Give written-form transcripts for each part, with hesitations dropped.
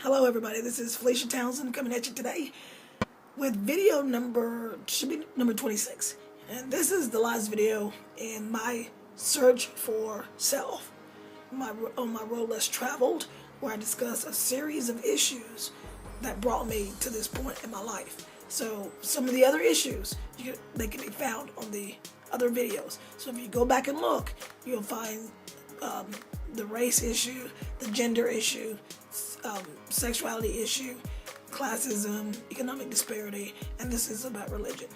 Hello everybody, this is Felicia Townsend coming at you today with video should be number 26. And this is the last video in my search for self, on my road less traveled, where I discuss a series of issues that brought me to this point in my life. So some of the other issues, they can be found on the other videos. So if you go back and look, you'll find the race issue, the gender issue, sexuality issue, classism, economic disparity, and this is about religion.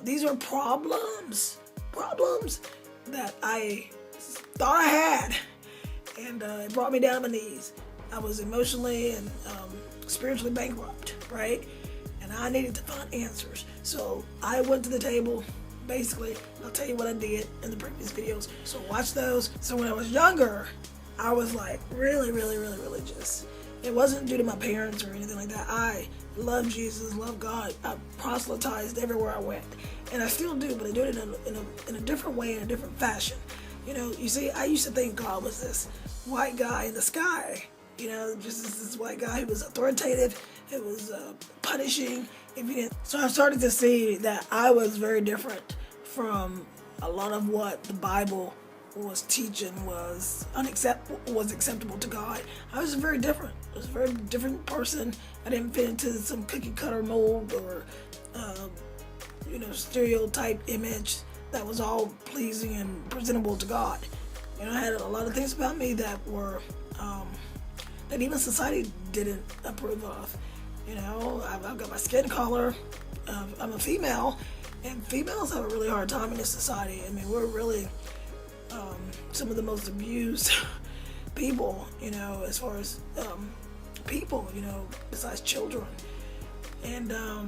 These are problems that I thought I had, and it brought me down to my knees. I was emotionally and spiritually bankrupt, right? And I needed to find answers. So I went to the table. Basically, I'll tell you what I did in the previous videos, so watch those. So when I was younger, I was like really religious. It wasn't due to my parents or anything like that. I love Jesus, love God. I proselytized everywhere I went, and I still do, but I do it in a different way, in a different fashion. You know, you see, I used to think God was this white guy in the sky. You know, just this white guy who was authoritative. It was punishing if you didn't. So I started to see that I was very different from a lot of what the Bible was teaching was acceptable to God. I was very different. I was a very different person. I didn't fit into some cookie cutter mold or stereotype image that was all pleasing and presentable to God. You know, I had a lot of things about me that were that even society didn't approve of. You know, I've got my skin color. I'm a female, and females have a really hard time in this society. I mean, we're really some of the most abused people, you know, as far as people, you know, besides children. And I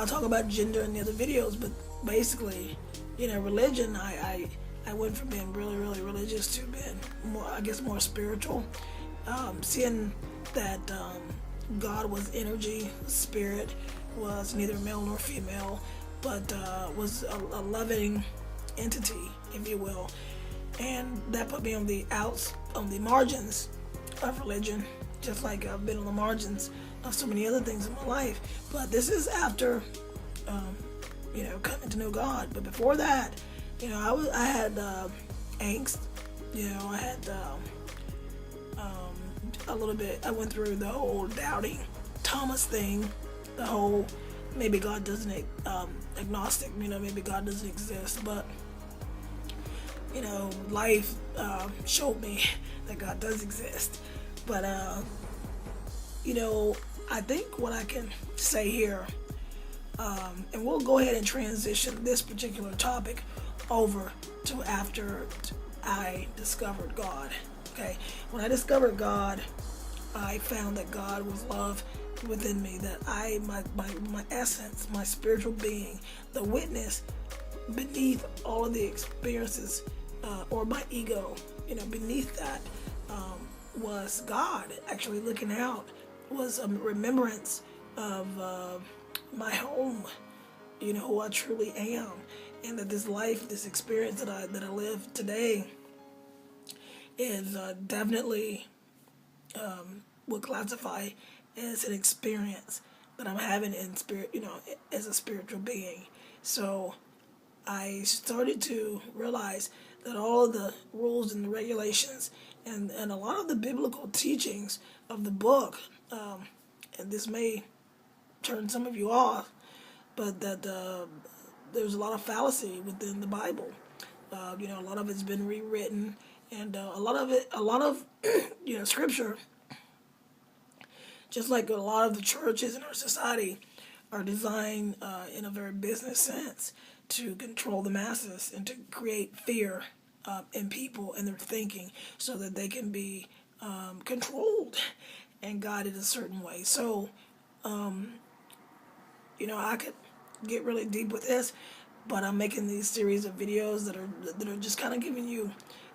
talk about gender in the other videos, but basically, you know, religion, I went from being really religious to being more spiritual, seeing that God was energy, spirit, was neither male nor female, but was a loving entity, if you will. And that put me on the margins of religion, just like I've been on the margins of so many other things in my life. But this is after coming to know God. But before that, you know, I had angst. You know, I had a little bit. I went through the whole doubting Thomas thing, the whole maybe God doesn't agnostic. You know, maybe God doesn't exist, but you know, life showed me that God does exist. But you know, I think what I can say here, and we'll go ahead and transition this particular topic over to after I discovered God. Okay, when I discovered God, I found that God was love within me, that my essence, my spiritual being, the witness beneath all of the experiences, or my ego, you know, beneath that was God actually looking out, was a remembrance of my home, you know, who I truly am, and that this life, this experience that I live today is definitely would classify as an experience that I'm having in spirit, you know, as a spiritual being. So I started to realize that all of the rules and the regulations and a lot of the biblical teachings of the book, and this may turn some of you off, but that there's a lot of fallacy within the Bible. You know, a lot of it's been rewritten, and a lot of you know, scripture, just like a lot of the churches in our society, are designed in a very business sense to control the masses and to create fear in people and their thinking, so that they can be controlled and guided a certain way. So, you know, I could get really deep with this, but I'm making these series of videos that are just kind of giving you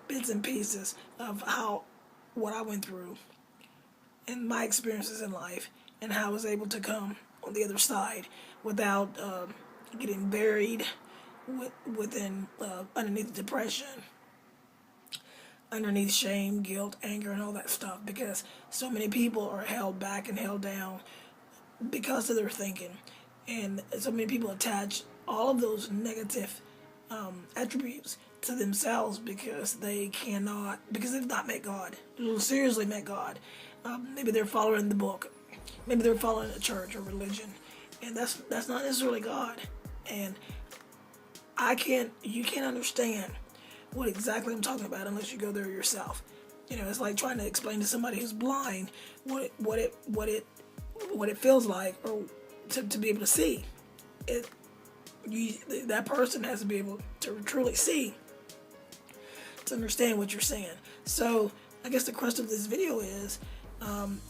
bits and pieces of what I went through and my experiences in life, and how I was able to come on the other side without getting buried within underneath depression, underneath shame, guilt, anger, and all that stuff. Because because so many people are held back and held down because of their thinking. And so many people attach all of those negative attributes to themselves because they've not met God. Seriously met God. Maybe they're following the book. Maybe they're following a church or religion. And that's not necessarily God. And you can't understand what exactly I'm talking about unless you go there yourself. You know, it's like trying to explain to somebody who's blind what it feels like, or to be able to see. That person has to be able to truly see to understand what you're saying. So I guess the crux of this video is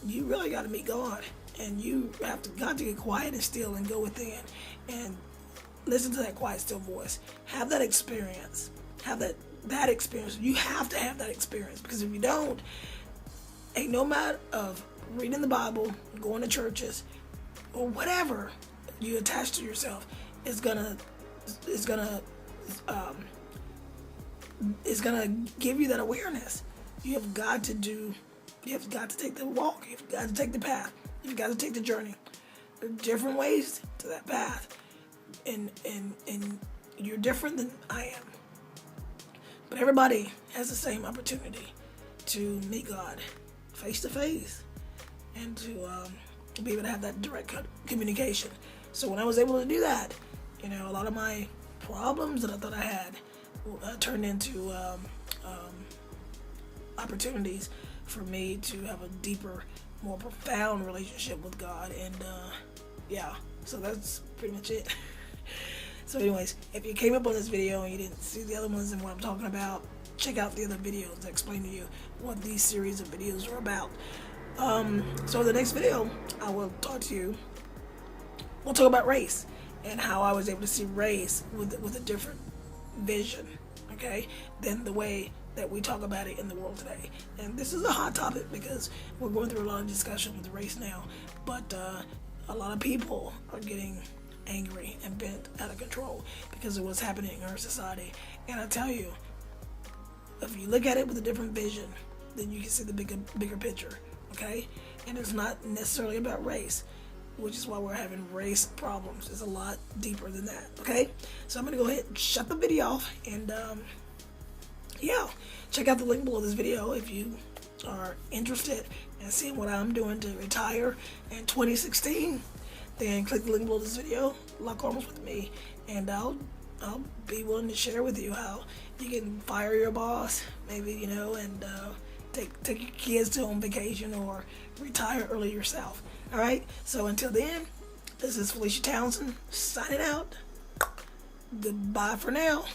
you really got to meet God, and you got to get quiet and still and go within and listen to that quiet, still voice. Have that experience. Have that experience. You have to have that experience, because if you don't, ain't no matter of reading the Bible, going to churches, or whatever you attach to yourself is gonna give you that awareness. You have got to take the walk. You've got to take the path. You've got to take the journey. There are different ways to that path, and you're different than I am. But everybody has the same opportunity to meet God face to face and to be able to have that direct communication. So when I was able to do that, you know, a lot of my problems that I thought I had turned into opportunities for me to have a deeper, more profound relationship with God. And yeah, so that's pretty much it. So anyways, if you came up on this video and you didn't see the other ones and what I'm talking about, check out the other videos that explain to you what these series of videos are about. So in the next video, I will talk to you. We'll talk about race and how I was able to see race with a different vision, okay, than the way that we talk about it in the world today. And this is a hot topic because we're going through a lot of discussion with race now, but a lot of people are getting angry and bent out of control because of what's happening in our society. And I tell you, if you look at it with a different vision, then you can see the bigger picture, okay? And it's not necessarily about race, which is why we're having race problems. It's a lot deeper than that, okay? So I'm gonna go ahead and shut the video off, and yeah, check out the link below this video if you are interested in seeing what I'm doing to retire in 2016. Then click the link below this video, lock arms with me, and I'll be willing to share with you how you can fire your boss, maybe, you know, and take your kids to on vacation or retire early yourself. All right, so until then, this is Felicia Townsend signing out. Goodbye for now.